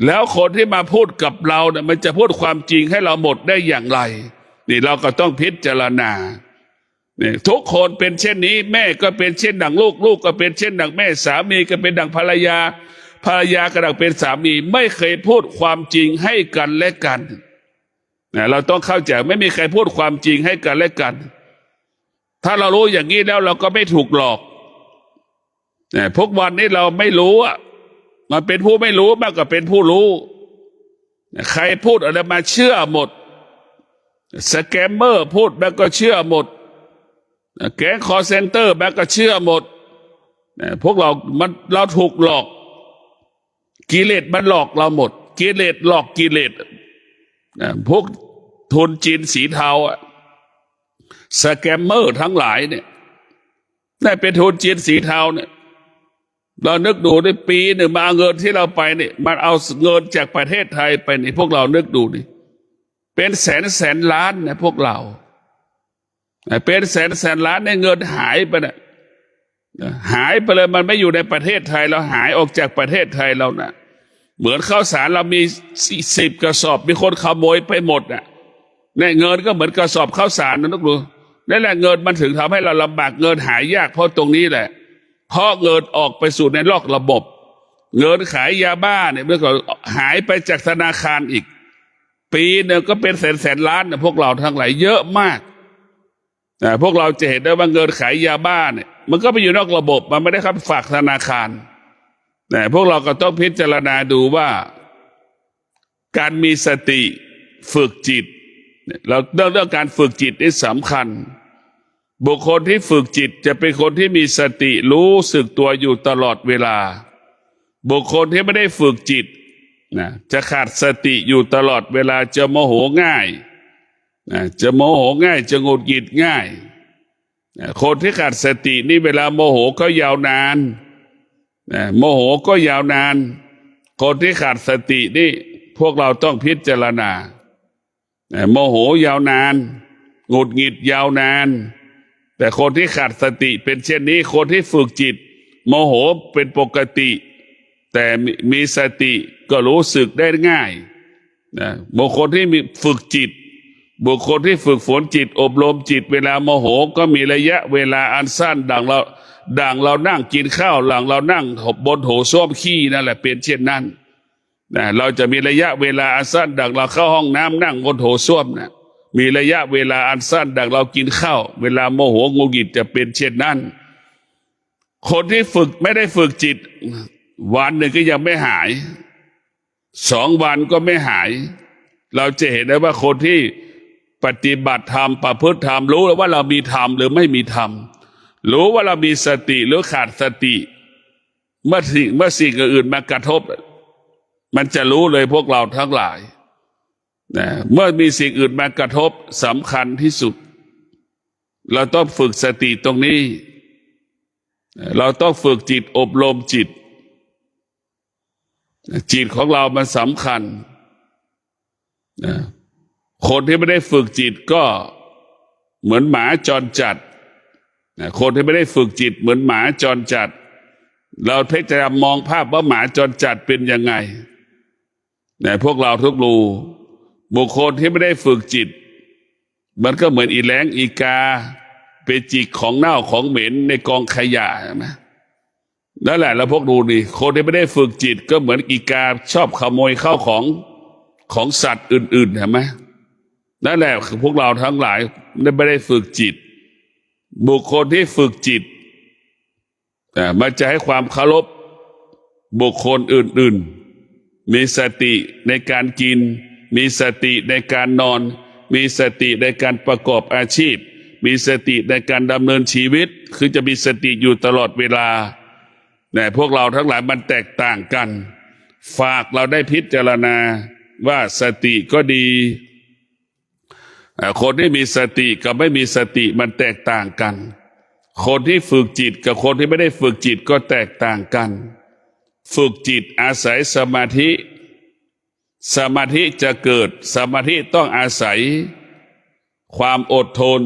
แล้วคนที่มาพูดกับเราเนี่ยมันจะพูดความจริงให้เราหมดได้อย่างไรนี่เราก็ต้องพิจารณาเนี่ยทุกคนเป็นเช่นนี้แม่ก็เป็นเช่นดังลูกลูกก็เป็นเช่นดังแม่สามีก็เป็นดังภรรยาภรรยาก็ดังเป็นสามีไม่เคยพูดความจริงให้กันและกันเราต้องเข้าใจไม่มีใครพูดความจริงให้กันและกันถ้าเรารู้อย่างนี้แล้วเราก็ไม่ถูกหลอกพวกวันนี้เราไม่รู้อ่ะมันเป็นผู้ไม่รู้มากกว่าเป็นผู้รู้ใครพูดอะไรมาเชื่อหมดสแกมเมอร์พูดแม่ก็เชื่อหมดแก๊งคอลเซ็นเตอร์แม่ก็เชื่อหมดพวกเราถูกหลอกกิเลสมันหลอกเราหมดกิเลสหลอกกิเลสพวกทุนจีนสีเทาสแกมเมอร์ทั้งหลายเนี่ยได้เป็นทุนจีนสีเทาเนี่ยเรานึกดูในปีหนึ่งมาเอาเงินที่เราไปเนี่ยมันเอาเงินจากประเทศไทยไปนี่พวกเรานึกดูนี่เป็นแสนล้านนะพวกเราเป็นแสนล้านในเงินหายไปนะหายไปเลยมันไม่อยู่ในประเทศไทยเราหายออกจากประเทศไทยเรานะเหมือนข้าวสารเรามี10 กระสอบมีคนขโมยไปหมดน่ะเนี่ยเงินก็เหมือนกระสอบข้าวสารนะนึกดูนั่นแหละเงินมันถึงทำให้เราลำบากเงินหายยากเพราะตรงนี้แหละเพราะเงินออกไปสู่ในนอกระบบเงินขายยาบ้าเนี่ยเมื่อก่อนหายไปจากธนาคารอีกปีนึงก็เป็นแสนล้านนะพวกเราทั้งหลายเยอะมากพวกเราจะเห็นได้ว่าเงินขายยาบ้าเนี่ยมันก็ไปอยู่นอกระบบมันไม่ได้เข้าฝากธนาคารแต่พวกเราก็ต้องพิจารณาดูว่าการมีสติฝึกจิตเราเรื่องการฝึกจิตนี่สำคัญบุคคลที่ฝึกจิตจะเป็นคนที่มีสติรู้สึกตัวอยู่ตลอดเวลาบุคคลที่ไม่ได้ฝึกจิตจะขาดสติอยู่ตลอดเวลาจะโมโหง่ายจะโมโหง่ายจะหงุดหงิดง่ายคนที่ขาดสตินี่เวลาโมโหก็ยาวนานโมโหก็ยาวนานคนที่ขาดสตินี่พวกเราต้องพิจารณาโมโหยาวนานหงุดหงิดยาวนานแต่คนที่ขาดสติเป็นเช่นนี้คนที่ฝึกจิตโมโหเป็นปกติแต่มีสติก็รู้สึกได้ง่ายบุคคลที่มีฝึกจิตบุคคลที่ฝึกฝนจิตอบรมจิตเวลาโมโหก็มีระยะเวลาอันสั้นดังเรานั่งกินข้าวหลังเรานั่งบนโถส้วมขี้นั่นแหละเป็นเช่นนั้นเราจะมีระยะเวลาอันสั้นดังเราเข้าห้องน้ำนั่งบนโถส้วมนะมีระยะเวลาอันสั้นดังเรากินข้าวเวลาโมโหงุนงิดจะเป็นเช่นนั้นคนที่ฝึกไม่ได้ฝึกจิตวันหนึ่งก็ยังไม่หาย2 วันก็ไม่หายเราจะเห็นได้ว่าคนที่ปฏิบัติธรรมประพฤติธรรมรู้ว่าเรามีธรรมหรือไม่มีธรรมรู้ว่าเรามีสติหรือขาดสติเมื่อสิ่งอื่นมากระทบมันจะรู้เลยพวกเราทั้งหลายเมื่อมีสิ่งอื่นมากระทบสำคัญที่สุดเราต้องฝึกสติตรงนี้เราต้องฝึกจิตอบรมจิตของเรามันสำคัญคนที่ไม่ได้ฝึกจิตก็เหมือนหมาจรจัดคนที่ไม่ได้ฝึกจิตเหมือนหมาจรจัดเราเพ่งจะมองภาพว่าหมาจรจัดเป็นยังไงพวกเราทุกรูบุคคลที่ไม่ได้ฝึกจิตมันก็เหมือนอีแล้งอีกาไปจิกของเน่าของเหม็นในกองขยะนะนั่นแหละแล้วพวกดูนี่คนที่ไม่ได้ฝึกจิตก็เหมือนอีกาชอบขโมยข้าวของสัตว์อื่นๆเห็นไหมนั่นแหละคือพวกเราทั้งหลายไม่ได้ฝึกจิตบุคคลที่ฝึกจิตมันจะให้ความเคารพบุคคลอื่นๆมีสติในการกินมีสติในการนอนมีสติในการประกอบอาชีพมีสติในการดำเนินชีวิตคือจะมีสติอยู่ตลอดเวลา แต่พวกเราทั้งหลายมันแตกต่างกัน ฝากเราได้พิจารณาว่าสติก็ดีคนที่มีสติกับไม่มีสติมันแตกต่างกันคนที่ฝึกจิตกับคนที่ไม่ได้ฝึกจิตก็แตกต่างกันฝึกจิตอาศัยสมาธิสมาธิจะเกิดสมาธิต้องอาศัยความอดทน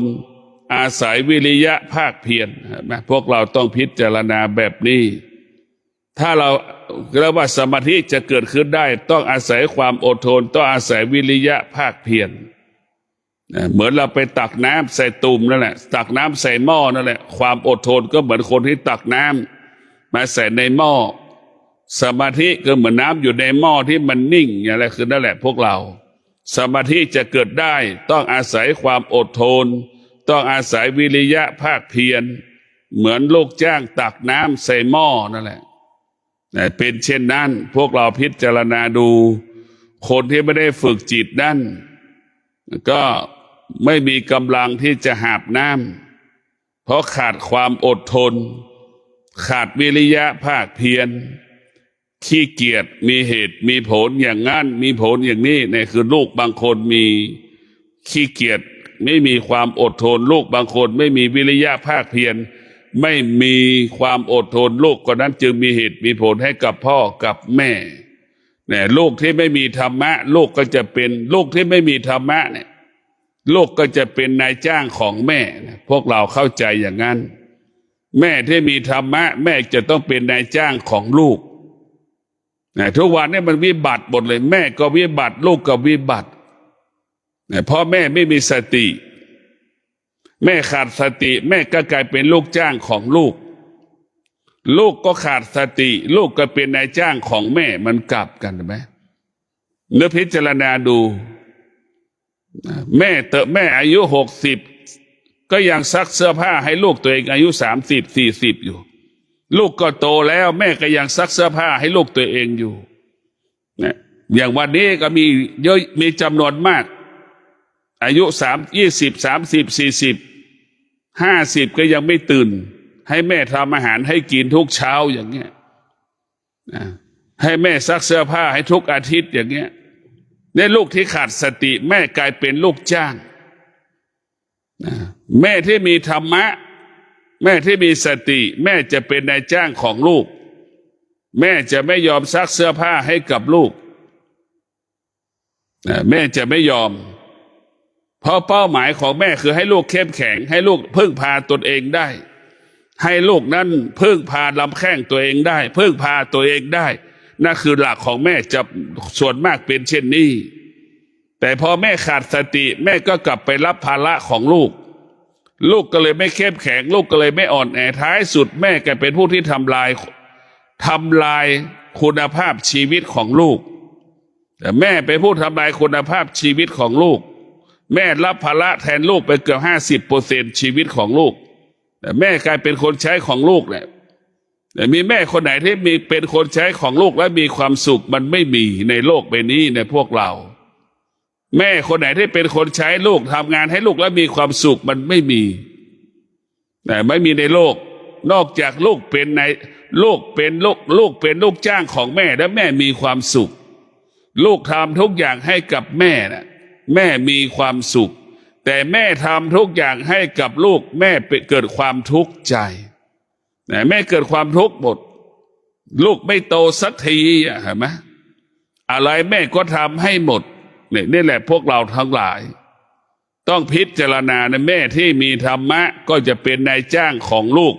อาศัยวิริยะภาคเพียรนะพวกเราต้องพิจารณาแบบนี้ถ้าเราเรียกว่าสมาธิจะเกิดขึ้นได้ต้องอาศัยความอดทนต้องอาศัยวิริยะภาคเพียรเหมือนเราไปตักน้ำใส่ตุ่มนั่นแหละตักน้ำใส่หม้อนั่นแหละความอดทนก็เหมือนคนที่ตักน้ำมาใส่ในหม้อสมาธิก็เหมือนน้ำอยู่ในหม้อที่มันนิ่งอย่างไรคือนั่นแหละพวกเราสมาธิจะเกิดได้ต้องอาศัยความอดทนต้องอาศัยวิริยะภาคเพียรเหมือนลูกจ้างตักน้ำใส่หม้อนั่นแหละเป็นเช่นนั้นพวกเราพิจารณาดูคนที่ไม่ได้ฝึกจิตนั่นก็ไม่มีกำลังที่จะหาบน้ำเพราะขาดความอดทนขาดวิริยะภาคเพียรขี้เกียจมีเหตุมีผลอย่างงั้นมีผลอย่างนี้เนี่ยคือลูกบางคนมีขี้เกียจไม่มีความอดทนลูกบางคนไม่มีวิริยะภาคเพียรไม่มีความอดทนลูกคนนั้นจึงมีเหตุมีผลให้กับพ่อกับแม่เนี่ยลูกที่ไม่มีธรรมะลูกก็จะเป็นลูกที่ไม่มีธรรมะเนี่ยลูกก็จะเป็นนายจ้างของแม่พวกเราเข้าใจอย่างนั้นแม่ที่มีธรรมะแม่จะต้องเป็นนายจ้างของลูกทุกวันนี้มันวิบัติหมดเลยแม่ก็วิบัติลูกก็วิบัติเพราะแม่ไม่มีสติแม่ขาดสติแม่ก็กลายเป็นลูกจ้างของลูกลูกก็ขาดสติลูกก็เป็นนายจ้างของแม่มันกลับกันไหมเนื้อพิจารณาดูแม่อายุ60ก็ยังซักเสื้อผ้าให้ลูกตัวเองอายุ30-40อยู่ลูกก็โตแล้วแม่ก็ยังซักเสื้อผ้าให้ลูกตัวเองอยู่นะอย่างวันนี้ก็มีเยอะมีจำนวนมากอายุ20-30-40-50ก็ยังไม่ตื่นให้แม่ทำอาหารให้กินทุกเช้าอย่างเงี้ยให้แม่ซักเสื้อผ้าให้ทุกอาทิตย์อย่างเงี้ยเนี่ยลูกที่ขาดสติแม่กลายเป็นลูกจ้างแม่ที่มีธรรมะแม่ที่มีสติแม่จะเป็นนายจ้างของลูกแม่จะไม่ยอมซักเสื้อผ้าให้กับลูกแม่จะไม่ยอมเพราะเป้าหมายของแม่คือให้ลูกเข้มแข็งให้ลูกพึ่งพาตนเองได้ให้ลูกนั้นพึ่งพาลำแข้งตัวเองได้พึ่งพาตัวเองได้นั่นคือหลักของแม่จะส่วนมากเป็นเช่นนี้แต่พอแม่ขาดสติแม่ก็กลับไปรับภาระของลูกลูกก็เลยไม่เข้มแข็งลูกก็เลยไม่อ่อนแอท้ายสุดแม่ก็เป็นผู้ที่ทำลายคุณภาพชีวิตของลูกแต่แม่เป็นผู้ทำลายคุณภาพชีวิตของลูกแม่รับภาระแทนลูกไปเกือบ50%ชีวิตของลูกแต่แม่กลายเป็นคนใช้ของลูกเนี่ยแต่มีแม่คนไหนที่มีเป็นคนใช้ของลูกและมีความสุขมันไม่มีในโลกใบนี้ในพวกเราแม่คนไหนที่เป็นคนใช้ลูกทำงานให้ลูกแล้วมีความสุขมันไม่มีแต่ไม่มีในโลกนอกจากลูกเป็นลูกเป็นลูกจ้างของแม่และแม่มีความสุขลูกทำทุกอย่างให้กับแม่นะแม่มีความสุขแต่แม่ทำทุกอย่างให้กับลูกแม่เกิดความทุกข์ใจแม่เกิดความทุกข์หมดลูกไม่โตสักทีเห็นไหมอะไรแม่ก็ทำให้หมดนี่แหละพวกเราทั้งหลายต้องพิจารณาในแม่ที่มีธรรมะก็จะเป็นนายจ้างของลูก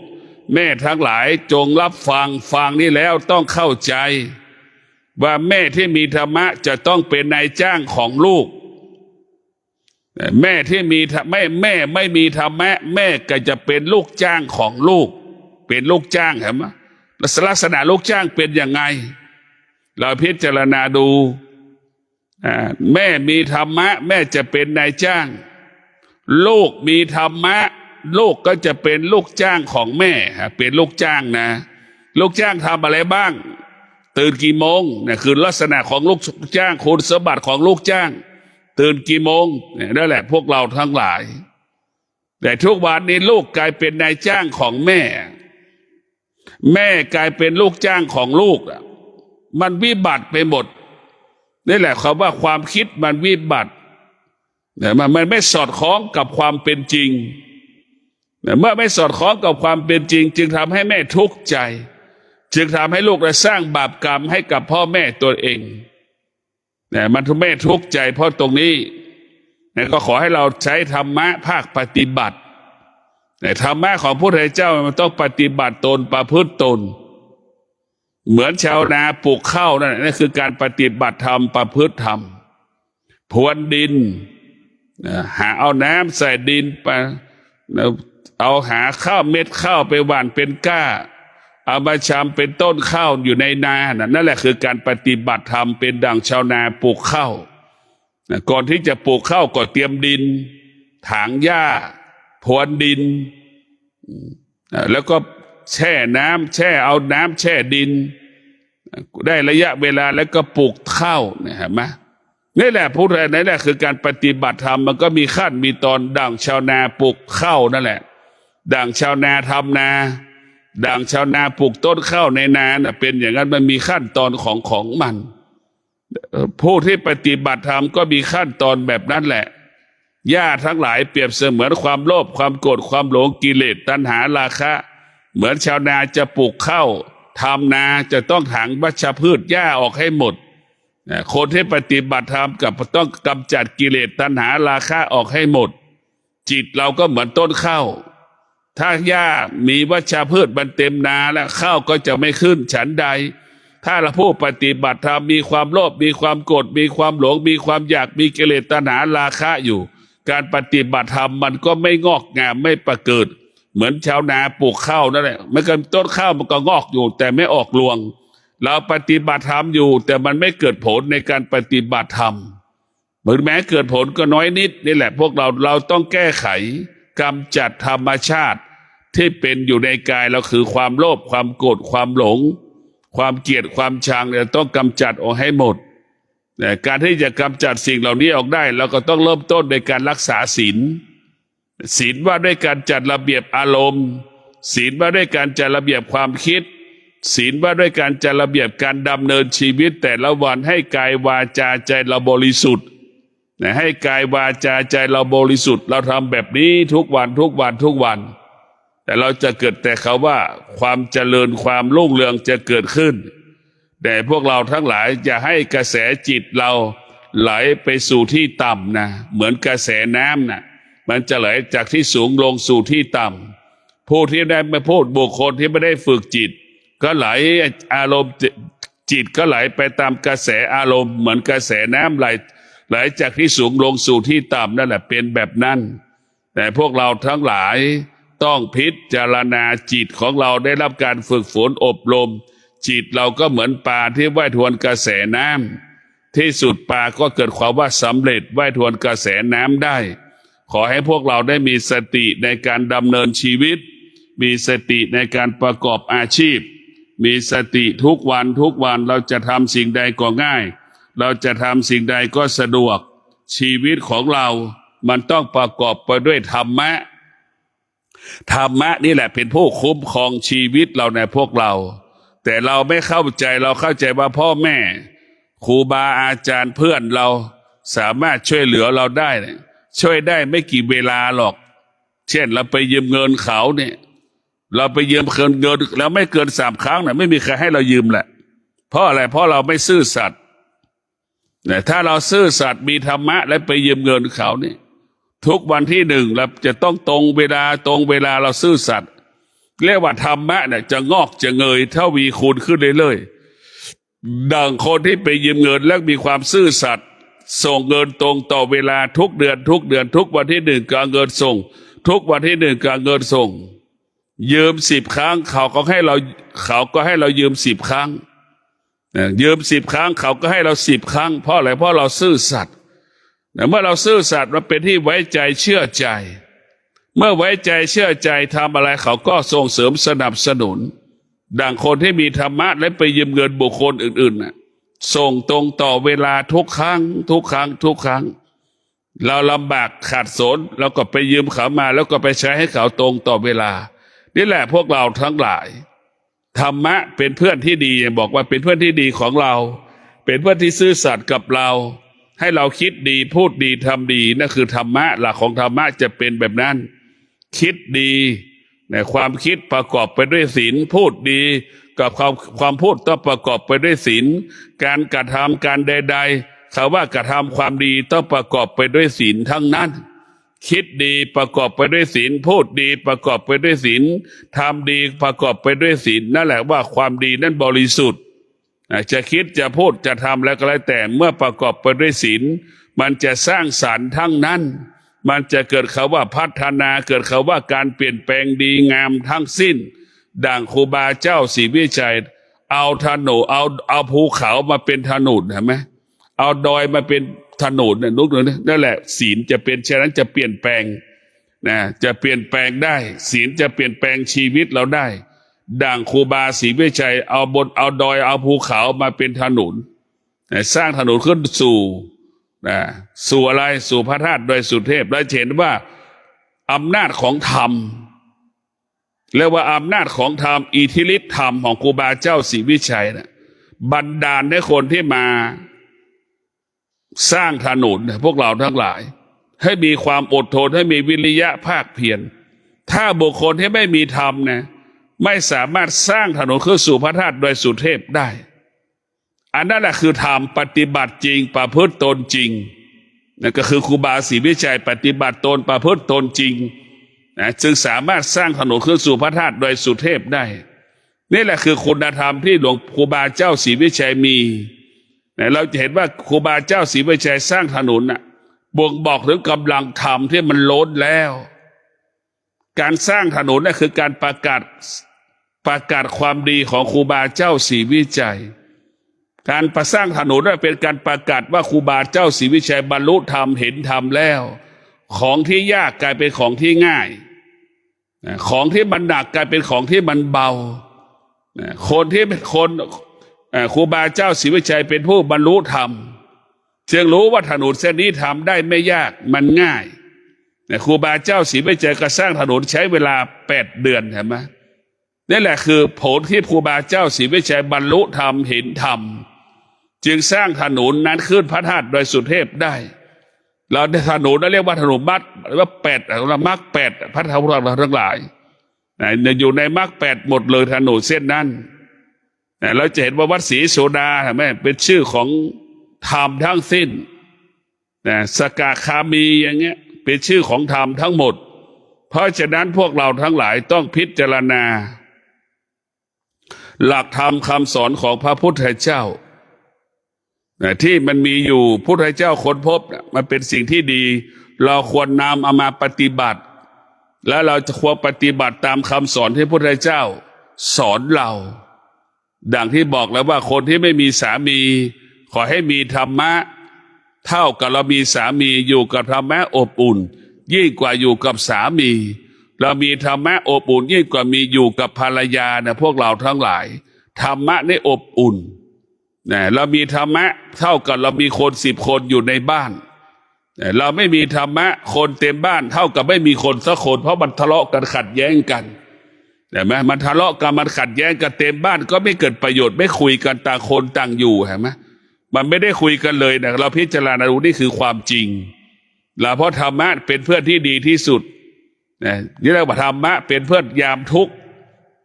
แม่ทั้งหลายจงรับฟังนี่แล้วต้องเข้าใจว่าแม่ที่มีธรรมะจะต้องเป็นนายจ้างของลูกแม่ที่มีแม่ไม่มีธรรมะแม่ก็จะเป็นลูกจ้างของลูกเป็นลูกจ้างเห็นไหมลักษณะลูกจ้างเป็นยังไงเราพิจารณาดูแม่มีธรรมะแม่จะเป็นนายจ้างลูกมีธรรมะลูกก็จะเป็นลูกจ้างของแม่เป็นลูกจ้างนะลูกจ้างทำอะไรบ้างตื่นกี่โมงเนี่ยคือลักษณะของลูกจ้างคุณสมบัติของลูกจ้างตื่นกี่โมงเนี่ยนั่นแหละพวกเราทั้งหลายแต่ทุกวันนี้ลูกกลายเป็นนายจ้างของแม่ แม่กลายเป็นลูกจ้างของลูกอ่ะมันวิบัติไปหมดนี่แหละคำว่าความคิดมันวิบัติเนี่ยมันไม่สอดคล้องกับความเป็นจริงเมื่อไม่สอดคล้องกับความเป็นจริงจึงทำให้แม่ทุกข์ใจจึงทำให้ลูกได้สร้างบาปกรรมให้กับพ่อแม่ตัวเองเนี่ยมันทำให้แม่ทุกข์ใจเพราะตรงนี้เนี่ยก็ขอให้เราใช้ธรรมะภาคปฏิบัติเนี่ยธรรมะของพระพุทธเจ้ามันต้องปฏิบัติตนประพฤติตนเหมือนชาวนาปลูกข้าวนั่นคือการปฏิบัติธรรมประพฤติธรรมพรวนดินหาเอาน้ำใส่ดินไปเอาหาข้าวเม็ดข้าวไปหว่านเป็นก้าเอามาชำเป็นต้นข้าวอยู่ในนานั่นแหละคือการปฏิบัติธรรมเป็นดั่งชาวนาปลูกข้าวก่อนที่จะปลูกข้าวก็เตรียมดินถางหญ้าพรวนดินแล้วก็แช่น้ำเอาน้ำแช่ดินได้ระยะเวลาแล้วก็ปลูกข้าวเนี่ยเห็นไหมนี่แหละพูดอะไรนี่แหละคือการปฏิบัติธรรมมันก็มีขั้นมีตอนดั่งชาวนาปลูกข้าวนั่นแหละดั่งชาวนาทำนาดั่งชาวนาปลูกต้นข้าวในนาเป็นอย่างนั้นมันมีขั้นตอนของมันผู้ที่ปฏิบัติธรรมก็มีขั้นตอนแบบนั้นแหละหญ้าทั้งหลายเปรียบเสมือนความโลภความโกรธความหลงกิเลสตัณหาราคะเหมือนชาวนาจะปลูกข้าวทำนาจะต้องถางวัชพืชหญ้าออกให้หมดคนที่ปฏิบัติธรรมกับต้องกำจัดกิเลสตัณหาราคะออกให้หมดจิตเราก็เหมือนต้นข้าวถ้าหญ้ามีวัชพืชมันเต็มนาแล้วข้าวก็จะไม่ขึ้นฉันใดถ้าเราผู้ปฏิบัติธรรมมีความโลภมีความโกรธมีความหลงมีความอยากมีกิเลสตัณหาราคะอยู่การปฏิบัติธรรมมันก็ไม่งอกงามไม่ประเกิดเหมือนชาวนาปลูกข้าวนั่นแหละไม่เกินต้นข้าวมันก็งอกอยู่แต่ไม่ออกรวงเราปฏิบัติธรรมอยู่แต่มันไม่เกิดผลในการปฏิบัติธรรมเหมือนแม้เกิดผลก็น้อยนิดนี่แหละพวกเราต้องแก้ไขกำจัดธรรมชาติที่เป็นอยู่ในกายเราคือความโลภความโกรธความหลงความเกลียดความชังเนี่ยต้องกำจัดออกให้หมดแต่การที่จะกำจัดสิ่งเหล่านี้ออกได้เราก็ต้องเริ่มต้นในการรักษาศีลว่าด้วยการจัดระเบียบอารมณ์ศีลว่าด้วยการจัดระเบียบความคิดศีลว่าด้วยการจัดระเบียบการดำเนินชีวิตแต่ละวันให้กายวาจาใจเราบริสุทธิ์ให้กายวาจาใจเราบริสุทธิ์เราทำแบบนี้ทุกวันแต่เราจะเกิดแต่เขาว่าความเจริญความรุ่งเรืองจะเกิดขึ้นแต่พวกเราทั้งหลายอย่าให้กระแสจิตเราไหลไปสู่ที่ต่ำนะเหมือนกระแสน้ำนะมันจะไหลจากที่สูงลงสู่ที่ต่ำผู้ที่ได้ไม่พูดบุคคลที่ไม่ได้ฝึกจิตก็ไหลอารมณ์จิตก็ไหลไปตามกระแสอารมณ์เหมือนกระแสน้ำไหลจากที่สูงลงสู่ที่ต่ำนั่นแหละเป็นแบบนั้นแต่พวกเราทั้งหลายต้องพิจารณาจิตของเราได้รับการฝึกฝนอบรมจิตเราก็เหมือนปลาที่ว่ายทวนกระแสน้ำที่สุดปลาก็เกิดความว่าสำเร็จว่ายทวนกระแสน้ำได้ขอให้พวกเราได้มีสติในการดำเนินชีวิตมีสติในการประกอบอาชีพมีสติทุกวันเราจะทำสิ่งใดก็ง่ายเราจะทำสิ่งใดก็สะดวกชีวิตของเรามันต้องประกอบไปด้วยธรรมะนี่แหละเป็นผู้คุ้มครองชีวิตเราในพวกเราแต่เราไม่เข้าใจเราเข้าใจว่าพ่อแม่ครูบาอาจารย์เพื่อนเราสามารถช่วยเหลือเราได้ช่วยได้ไม่กี่เวลาหรอกเช่นเราไปยืมเงินเขาเนี่ยเราไปยืมเงินแล้วไม่เกิน3 ครั้งนะไม่มีใครให้เรายืมแหละเพราะอะไรเพราะเราไม่ซื่อสัตย์แต่ถ้าเราซื่อสัตย์มีธรรมะและไปยืมเงินเขาเนี่ยทุกวันที่1เราจะต้องตรงเวลาเราซื่อสัตย์เรียกว่าธรรมะเนี่ยจะงอกจะเงยเท่าวีคูณขึ้นเรื่อยๆดังคนที่ไปยืมเงินแล้วมีความซื่อสัตย์ส่งเงินตรงต่อเวลาทุกเดือนทุกวันที่1ก็เอาเงินส่งทุกวันที่1ก็เอาเงินส่งยืม10 ครั้งเขาก็ให้เรายืม10 ครั้งยืม10 ครั้งเขาก็ให้เรา10 ครั้งเพราะอะไรเพราะเราซื่อสัตย์เมื่อเราซื่อสัตย์มันเป็นที่ไว้ใจเชื่อใจเมื่อไว้ใจเชื่อใจทำอะไรเขาก็ส่งเสริมสนับสนุนดังคนที่มีธรรมะและไปยืมเงินบุคคลอื่นๆส่งตรงต่อเวลาทุกครั้งเราลำบากขาดสนเราก็ไปยืมเขามาแล้วก็ไปใช้ให้เขาตรงต่อเวลานี่แหละพวกเราทั้งหลาย ธรรมะเป็นเพื่อนที่ดีบอกว่าเป็นเพื่อนที่ดีของเรา เป็นเพื่อนที่ซื่อสัตย์กับเรา ให้เราคิดดีพูดดีทำดีนั่นคือธรรมะหลักของธรรมะจะเป็นแบบนั้นคิดดีในความคิดประกอบไปด้วยศีลพูดดีกับความพูดต้องประกอบไปด้วยศีลการกระทำการใดๆเขาว่ากระทำความดีต้องประกอบไปด้วยศีลทั้งนั้นคิดดีประกอบไปด้วยศีลพูดดีประกอบไปด้วยศีลทำดีประกอบไปด้วยศีลนั่นแหละว่าความดีนั้นบริสุทธิ์จะคิดจะพูดจะทำแล้วก็แล้วแต่เมื่อประกอบไปด้วยศีลมันจะสร้างสรรค์ทั้งนั้นมันจะเกิดคำว่าพัฒนาเกิดคำว่าการเปลี่ยนแปลงดีงามทั้งสิ้นดังครูบาเจ้าศรีวิชัยเอาถนนเอาภูเขามาเป็นถนนเห็นไหมเอาดอยมาเป็นถนนนุกนั่นแหละศีลจะเป็นเช่นนั้นจะเปลี่ยนแปลงนะจะเปลี่ยนแปลงได้ศีลจะเปลี่ยนแปลงชีวิตเราได้ดังครูบาศรีวิชัยเอาดอยเอาภูเขามาเป็นถนนสร้างถนนขึ้นสู่อะไรสู่พระธาตุโดยสุเทพและเห็นว่าอำนาจของธรรมเรียกว่าอำนาจของธรรมอิทธิฤทธิธรรมของครูบาเจ้าศรีวิชัยนะบันดาลให้คนที่มาสร้างถนนพวกเราทั้งหลายให้มีความอดทนให้มีวิริยะภาคเพียรถ้าบุคคลที่ไม่มีธรรมนะไม่สามารถสร้างถนนขึ้นสู่พระธาตุโดยสุเทพได้อันนั้นแหละคือธรรมปฏิบัติจริงประพฤติตนจริงนั่นก็คือครูบาศรีวิชัยปฏิบัติตนประพฤติตนจริงจึงสามารถสร้างถนนขึ้นสู่พระธาตุโดยสุเทพได้นี่แหละคือคุณธรรมที่หลวงครูบาเจ้าศรีวิชัยมีเราจะเห็นว่าครูบาเจ้าศรีวิชัยสร้างถนนบ่งบอกถึงกำลังธรรมที่มันล้นแล้วการสร้างถนนนั่นคือการประกาศความดีของครูบาเจ้าศรีวิชัยการประสร้างถนนนั่นเป็นการประกาศว่าครูบาเจ้าศรีวิชัยบรรลุธรรมเห็นธรรมแล้วของที่ยากกลายเป็นของที่ง่ายของที่มันหนักกลายเป็นของที่มันเบาคนที่เป็นคนครูบาเจ้าศรีวิชัยเป็นผู้บรรลุธรรมจึงรู้ว่าถนนเส้นนี้ทำได้ไม่ยากมันง่ายครูบาเจ้าศรีวิชัยก็สร้างถนนใช้เวลา8 เดือนเห็นไหมนี่แหละคือผลที่ครูบาเจ้าศรีวิชัยบรรลุธรรมเห็นธรรมจึงสร้างถนนนั้นขึ้นพระธาตุโดยสุเทพได้เราในถนนนั้นเรียกว่าถนนมัดหรือว่าเรามรรค8พระธรรมเราทั้งหลายอยู่ในมรรค8หมดเลยถนนเส้นนั้นเราจะเห็นว่าวัดศรีโสดาเห็นไหมเป็นชื่อของธรรมทั้งสิ้นสกาคามีอย่างเงี้ยเป็นชื่อของธรรมทั้งหมดเพราะฉะนั้นพวกเราทั้งหลายต้องพิจารณาหลักธรรมคำสอนของพระพุทธเจ้าที่มันมีอยู่พุทธเจ้าค้นพบมันเป็นสิ่งที่ดีเราควรนำเอามาปฏิบัติและเราจะควรปฏิบัติตามคำสอนที่พระพุทธเจ้าสอนเราดังที่บอกแล้วว่าคนที่ไม่มีสามีขอให้มีธรรมะเท่ากับเรามีสามีอยู่กับธรรมะอบอุ่นยิ่งกว่าอยู่กับสามีเรามีธรรมะอบอุ่นยิ่งกว่ามีอยู่กับภรรยาพวกเราทั้งหลายธรรมะนี่อบอุ่นเรามีธรรมะเท่ากับเรามีคน10 คนอยู่ในบ้านเราไม่มีธรรมะคนเต็มบ้านเท่ากับไม่มีคนสักคนเพราะมันทะเลาะกันขัดแย้งกันเห็นไหมมันทะเลาะกันมันขัดแย้งกันเต็มบ้านก็ไม่เกิดประโยชน์ไม่คุยกันต่างคนต่างอยู่เห็นไหมมันไม่ได้คุยกันเลยเราพิจารณาดูนี่คือความจริงเพราะธรรมะเป็นเพื่อนที่ดีที่สุดนี่เรียกว่าธรรมะเป็นเพื่อนยามทุกข์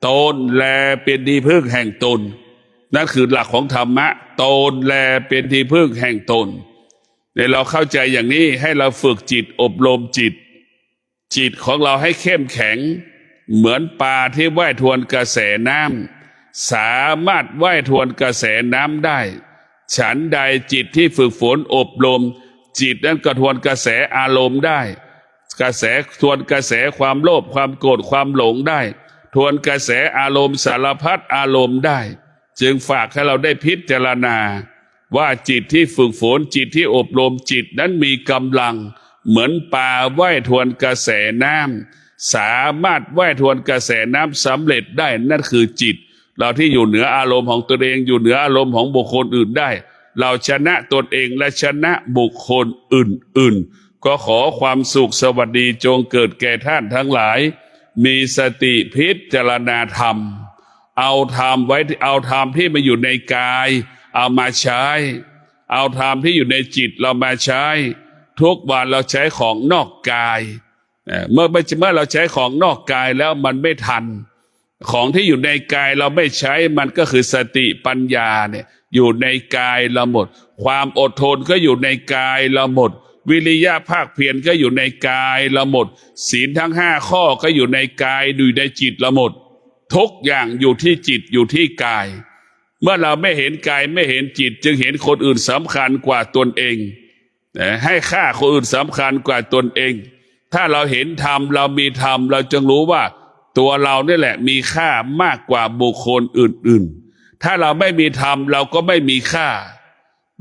ตนแลเป็นที่พึ่งแห่งตนนั่นคือหลักของธรรมะตนแลเป็นที่พึ่งแห่งตนเราเข้าใจอย่างนี้ให้เราฝึกจิตอบรมจิตของเราให้เข้มแข็งเหมือนปลาที่ว่ายทวนกระแสน้ำสามารถว่ายทวนกระแสน้ำได้ฉันใดจิตที่ฝึกฝนอบรมจิตนั้นก็ทวนกระแสอารมณ์ได้ทวนกระแสความโลภความโกรธความหลงได้ทวนกระแสอารมณ์สารพัดอารมณ์ได้จึงฝากให้เราได้พิจารณาว่าจิตที่ฝึกฝนจิตที่อบรมจิตนั้นมีกำลังเหมือนปลาว่ายทวนกระแสน้ำสามารถว่ายทวนกระแสน้ำสำเร็จได้นั่นคือจิตเราที่อยู่เหนืออารมณ์ของตัวเองอยู่เหนืออารมณ์ของบุคคลอื่นได้เราชนะตนเองและชนะบุคคลอื่นๆก็ขอความสุขสวัสดีจงเกิดแก่ท่านทั้งหลายมีสติพิจารณาธรรม เอาธรรมไว้เอาธรรมที่มาอยู่ในกายเอามาใช้เอาธรรมที่อยู่ในจิตเรามาใช้ทุกวันเราใช้ของนอกกายเมื่อเราใช้ของนอกกายแล้วมันไม่ทันของที่อยู่ในกายเราไม่ใช้มันก็คือสติปัญญาเนี่ยอยู่ในกายเราหมดความอดทนก็อยู่ในกายเราหมดวิริยะภาคเพียรก็อยู่ในกายเราหมดศีลทั้ง5ข้อก็อยู่ในกายอยู่ในจิตเราหมดทุกอย่างอยู่ที่จิตอยู่ที่กายเมื่อเราไม่เห็นกายไม่เห็นจิตจึงเห็นคนอื่นสำคัญกว่าตนเองให้ค่าคนอื่นสำคัญกว่าตนเองถ้าเราเห็นธรรมเรามีธรรมเราจึงรู้ว่าตัวเรานี่แหละมีค่ามากกว่าบุคคลอื่นๆถ้าเราไม่มีธรรมเราก็ไม่มีค่า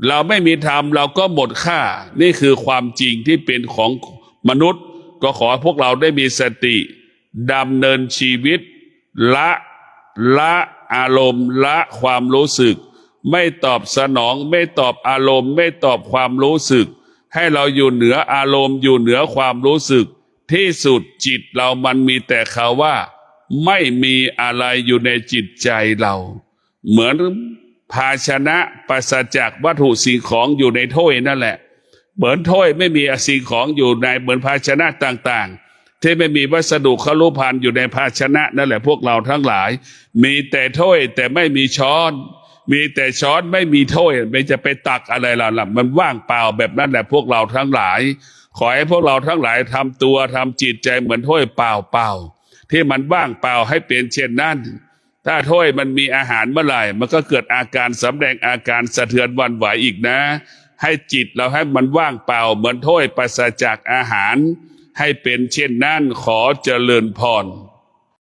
เราไม่มีธรรมเราก็หมดค่านี่คือความจริงที่เป็นของมนุษย์ก็ขอให้พวกเราได้มีสติดำเนินชีวิตละอารมณ์ละความรู้สึกไม่ตอบสนองไม่ตอบอารมณ์ไม่ตอบความรู้สึกให้เราอยู่เหนืออารมณ์อยู่เหนือความรู้สึกที่สุดจิตเรามันมีแต่คำว่าไม่มีอะไรอยู่ในจิตใจเราเหมือนภาชนะปราศจากวัตถุสิ่งของอยู่ในถ้วยนั่นแหละเหมือนถ้วยไม่มีสิ่งของอยู่ในเหมือนภาชนะต่างๆที่ไม่มีวัสดุคลุภัณฑ์อยู่ในภาชนะนั่นแหละพวกเราทั้งหลายมีแต่ถ้วยแต่ไม่มีช้อนมีแต่ช้อนไม่มีถ้วยมันจะไปตักอะไรล่ะมันว่างเปล่าแบบนั้นแหละพวกเราทั้งหลายขอให้พวกเราทั้งหลายทำตัวทำจิตใจเหมือนถ้วยเปล่าที่มันว่างเปล่าให้เป็นเช่นนั้นถ้าถ้วยมันมีอาหารเมื่อไหร่มันก็เกิดอาการสำแดงอาการสะเทือนหวั่นไหวอีกนะให้จิตเราให้มันว่างเปล่าเหมือนถ้วยปราศจากอาหารให้เป็นเช่นนั้นขอเจริญพร